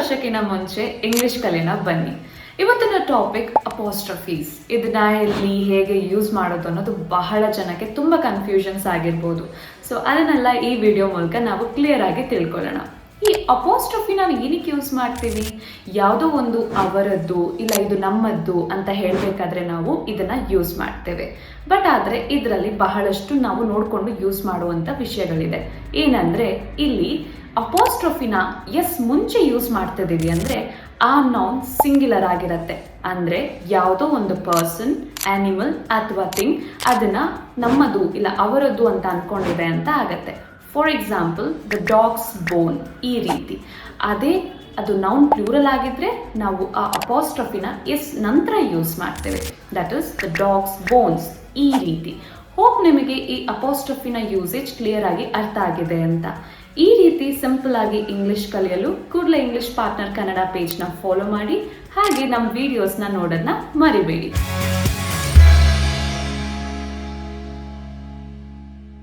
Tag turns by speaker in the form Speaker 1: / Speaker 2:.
Speaker 1: ವರ್ಷಕ್ಕಿಂತ ಮುಂಚೆ ಇಂಗ್ಲಿಷ್ ಕಲಿಯೋಣ ಬನ್ನಿ. ಇವತ್ತಿನ ಟಾಪಿಕ್ ಅಪಾಸ್ಟ್ರಫೀಸ್. ಇದನ್ನ ಎಲ್ಲಿ ಹೇಗೆ ಯೂಸ್ ಮಾಡೋದು ಅನ್ನೋದು ಬಹಳ ಜನಕ್ಕೆ ತುಂಬ ಕನ್ಫ್ಯೂಷನ್ಸ್ ಆಗಿರ್ಬೋದು. ಸೊ ಅದನ್ನೆಲ್ಲ ಈ ವಿಡಿಯೋ ಮೂಲಕ ನಾವು ಕ್ಲಿಯರ್ ಆಗಿ ತಿಳ್ಕೊಳ್ಳೋಣ. ಈ ಅಪಾಸ್ಟ್ರಫಿ ನಾವು ಏನಕ್ಕೆ ಯೂಸ್ ಮಾಡ್ತೀವಿ? ಯಾವುದೋ ಒಂದು ಅವರದ್ದು ಇಲ್ಲ ಇದು ನಮ್ಮದ್ದು ಅಂತ ಹೇಳಬೇಕಾದ್ರೆ ನಾವು ಇದನ್ನ ಯೂಸ್ ಮಾಡ್ತೇವೆ. ಬಟ್ ಆದರೆ ಇದರಲ್ಲಿ ಬಹಳಷ್ಟು ನಾವು ನೋಡಿಕೊಂಡು ಯೂಸ್ ಮಾಡುವಂಥ ವಿಷಯಗಳಿದೆ. ಏನಂದರೆ ಇಲ್ಲಿ ಅಪಾಸ್ಟ್ರಫಿನ ಮುಂಚೆ ಯೂಸ್ ಮಾಡ್ತಿದ್ದೀವಿ ಅಂದರೆ ಆ ನೌನ್ ಸಿಂಗ್ಯುಲರ್ ಆಗಿರುತ್ತೆ. ಅಂದರೆ ಯಾವುದೋ ಒಂದು ಪರ್ಸನ್, ಆನಿಮಲ್ ಅಥವಾ ಥಿಂಗ್ ಅದನ್ನ ನಮ್ಮದು ಇಲ್ಲ ಅವರದ್ದು ಅಂತ ಅನ್ಕೊಂಡಿದೆ ಅಂತ ಆಗತ್ತೆ. ಫಾರ್ ಎಕ್ಸಾಂಪಲ್ ದ ಡಾಗ್ಸ್ ಬೋನ್, ಈ ರೀತಿ. ಅದೇ ಅದು ನೌನ್ ಪ್ಲೂರಲ್ ಆಗಿದ್ರೆ ನಾವು ಆ ಅಪಾಸ್ಟ್ರಫಿನ ನಂತರ ಯೂಸ್ ಮಾಡ್ತೇವೆ. That is the dogs bones, ಈ ರೀತಿ. ಹೋಪ್ ನಿಮಗೆ ಈ ಅಪಾಸ್ಟ್ರಫಿನ ಯೂಸೇಜ್ ಕ್ಲಿಯರ್ ಆಗಿ ಅರ್ಥ ಆಗಿದೆ ಅಂತ. ಈ ರೀತಿ ಸಿಂಪಲ್ ಆಗಿ ಇಂಗ್ಲಿಷ್ ಕಲಿಯಲು ಕೂಡಲೇ ಇಂಗ್ಲಿಷ್ ಪಾರ್ಟ್ನರ್ ಕನ್ನಡ ಪೇಜ್ನ ಫಾಲೋ ಮಾಡಿ. ಹಾಗೆ ನಮ್ಮ ವಿಡಿಯೋಸ್ನ ನೋಡೋದನ್ನ ಮರಿಬೇಡಿ.